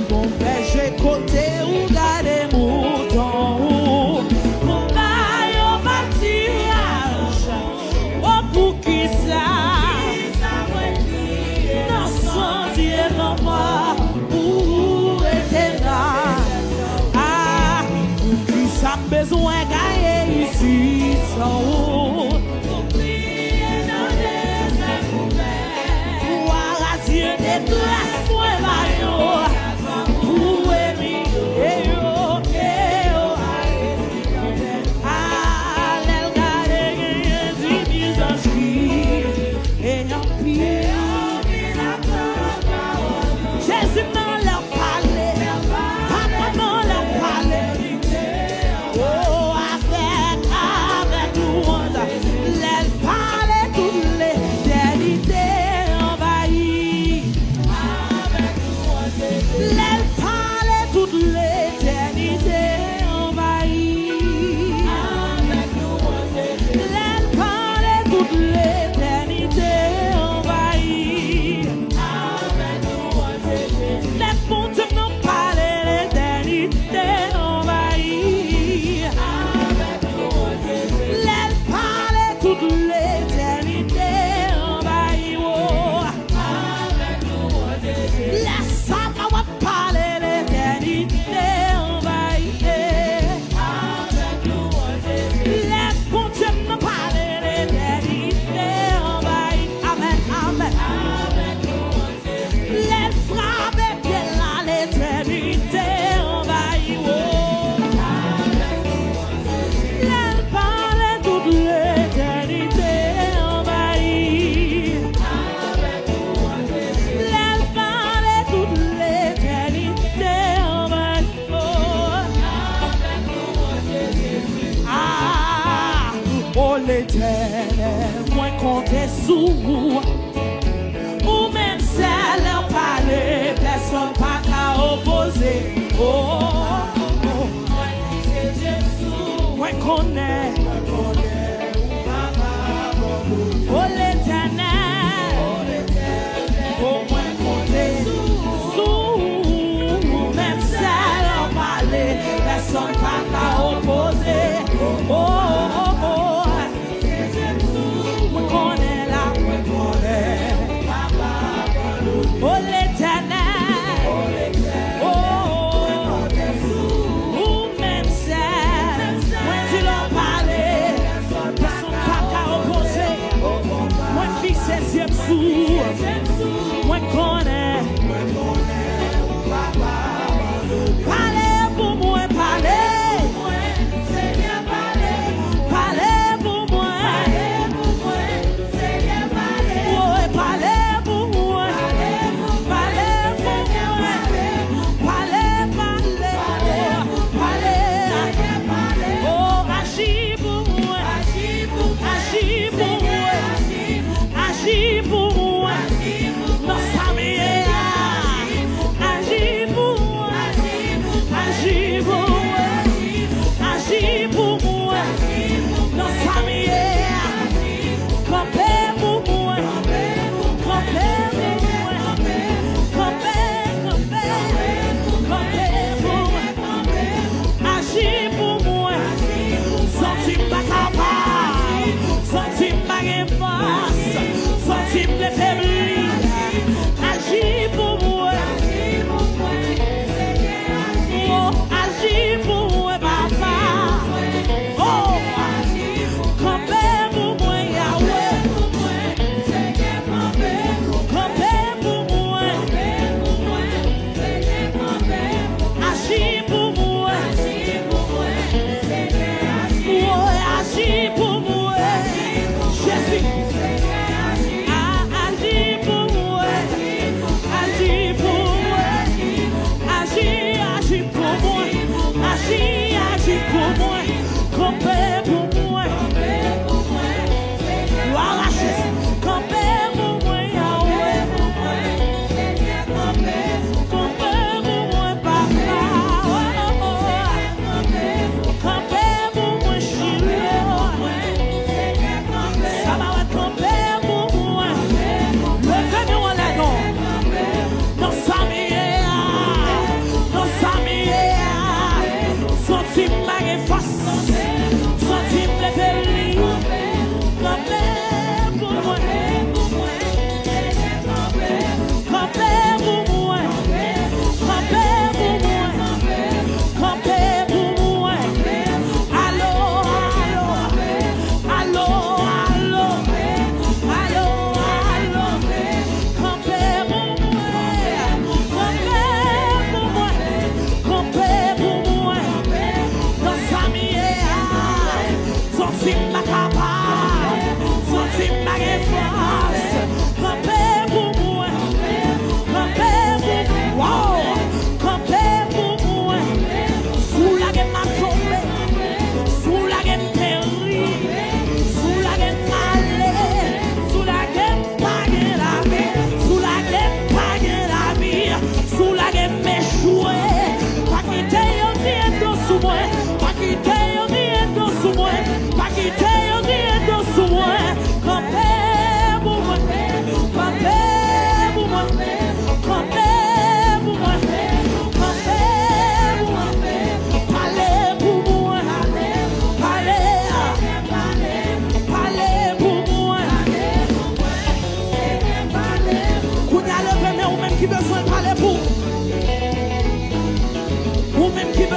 Bon berger côté ou garder mouton. Mon bail au maquillage. Oh pour qui ça? Non sentier non moi. Pour être là. Ah, pour qui ça besoin gagner ici sans haut. Dieu déplace moi maillot pour aimer allez garder du visage et en pire Jésus dans leur palais papa dans leur palais oh avec nous les palais toutes les éternités envahies. L'aile parlait toute l'éternité envahie. L'aile parlait toute l'éternité envahie. Les ponts n'ont parlé l'éternité envahie. L'aile parlait toute l'éternité envahie. Oh. Laisse ça va parler l'éternité envahie. Les ponts n'ont parlé l'éternité envahie. Amen, amen. Les frappes qu'elle a l'éternité envahie. Oh. Les parlait toute l'éternité envahie. Les parlait toute l'éternité envahie. Oh. Ah, oh l'éternel, moi compter sous vous. Ou même celle en parler, personne pas qu'à opposer. Oh, oh, oh. Moi connais, oh l'éternel, oh moi compter sous, même celle en parler, personne pas qu'à opposer. Oh, oh, oh, moi connais la, moi connais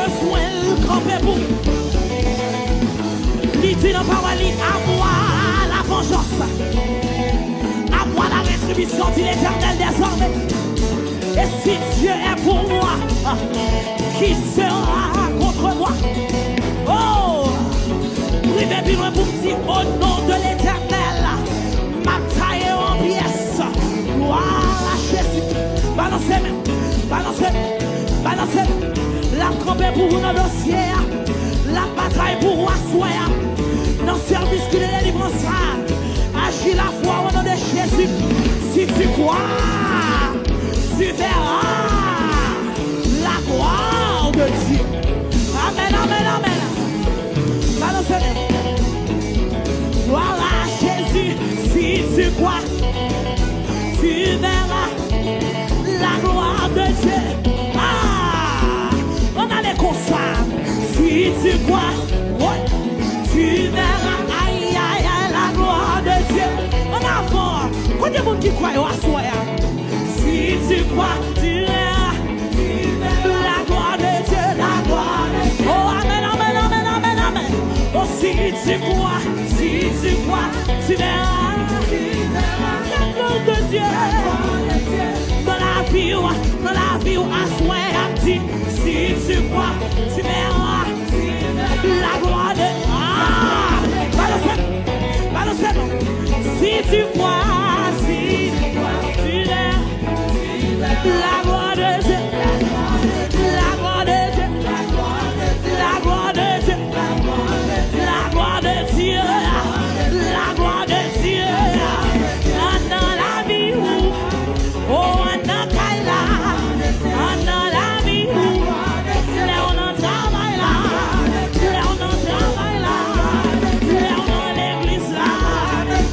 besoin de camper pour. Il dit dans la parole, à moi la vengeance, à moi la rétribution, dit l'Éternel désormais. Et si Dieu est pour moi, qui sera contre moi? Oh, privez plus loin pour dire au nom de l'Éternel, ma taille en pièces. Gloire à Jésus. Balancez même, balancez, balancez. La campé pour nos dossiers, la bataille pour asseoir. Dans le service qui est délivrance, agis la foi au nom de Jésus. Si tu crois, tu verras la gloire de Dieu. Amen, amen, amen. Balancez. Gloire à Jésus. Si tu crois, tu verras la gloire de Dieu. Ah, on a les consoles. Si tu crois, ouais, tu verras, aïe, aïe, aïe, la gloire de Dieu. En avant, quand il y a des gens qui croient à soi, si tu crois, tu verras la gloire de Dieu, la gloire de Dieu. Oh, amen, amen, amen, amen, amen. Oh, si tu crois, tu verras la gloire de Dieu. Dans la vie, à soi, dit, si tu crois, tu verras la gloire de Dieu. Ah, balancez, si tu crois, tu verras la gloire de Dieu, la gloire de Dieu, la gloire de Dieu, la gloire de Dieu, la gloire de Dieu. Dans la vie, oh, dans Kaila, dans la vie, là on en travaille là, là on en travaille là, là on en l'église là,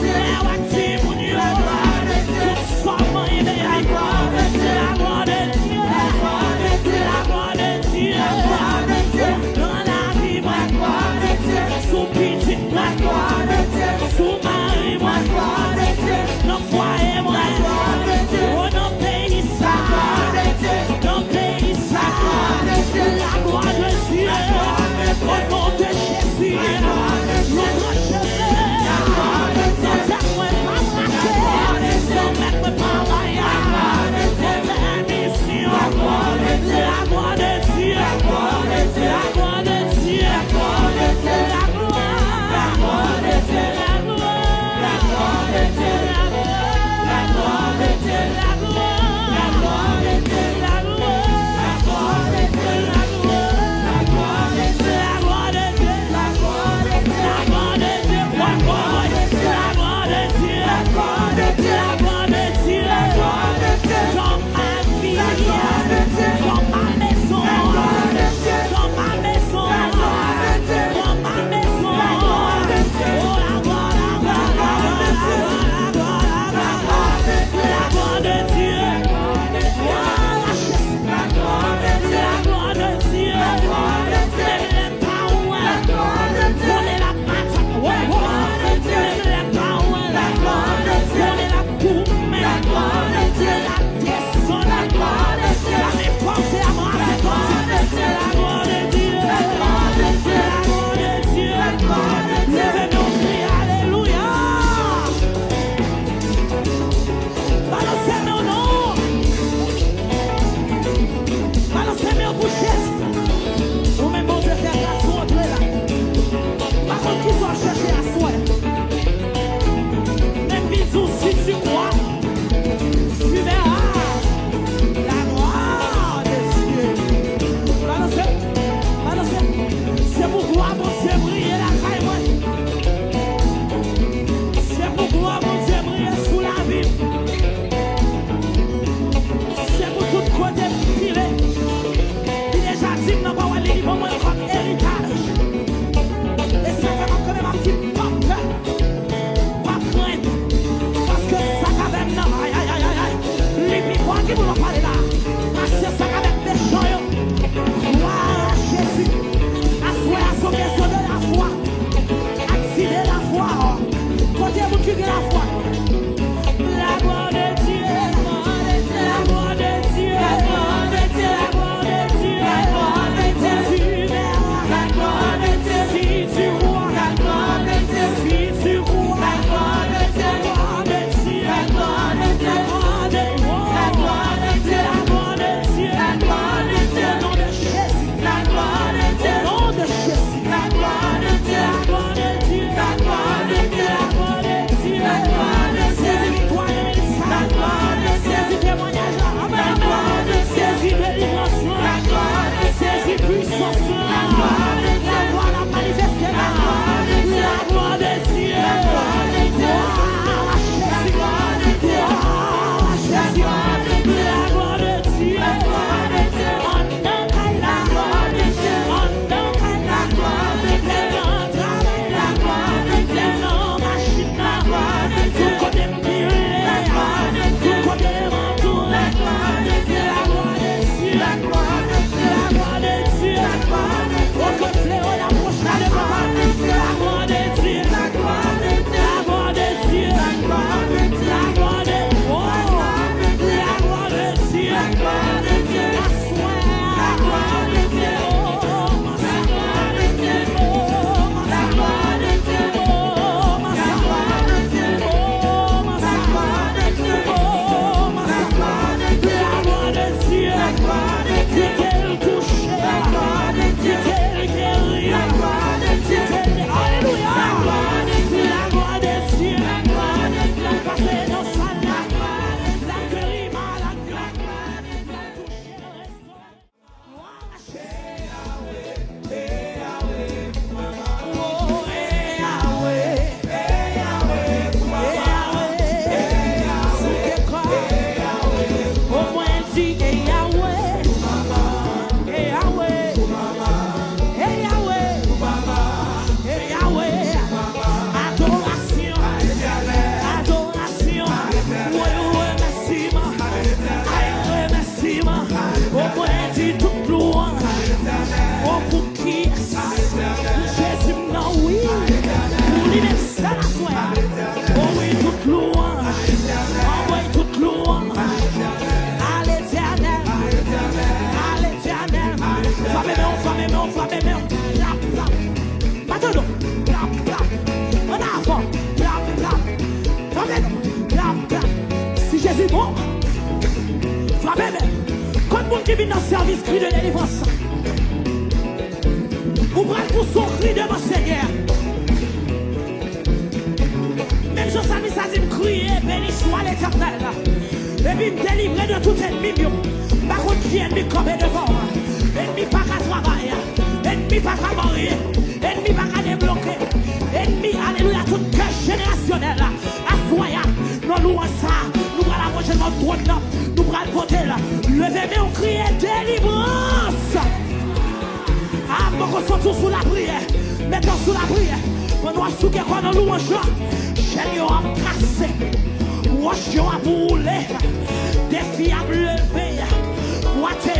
là on active pour Dieu. monde qui vient dans le service cri de délivrance. Vous prenez pour son cri devant Seigneur. Même chose ça dit me crier, béni soit l'Éternel. Et puis me délivrer de tout ennemi. Par contre, qui ennemi comme devant. Ennemi pas qu'à travailler. Ennemi pas qu'à mourir. Ennemi pas qu'à débloquer. Ennemi, alléluia, toute cœur générationnel. Assoya, nous louons ça. Nous allons approcher notre trône. Nous allons voter là. Levez-moi, on crie délivrance. Ah, bon, on soit tous sous la prière. Mettons sous la prière. On doit souquer quoi dans louange. Chaîne a cassé. Roche a brûlé. Défi a levé. What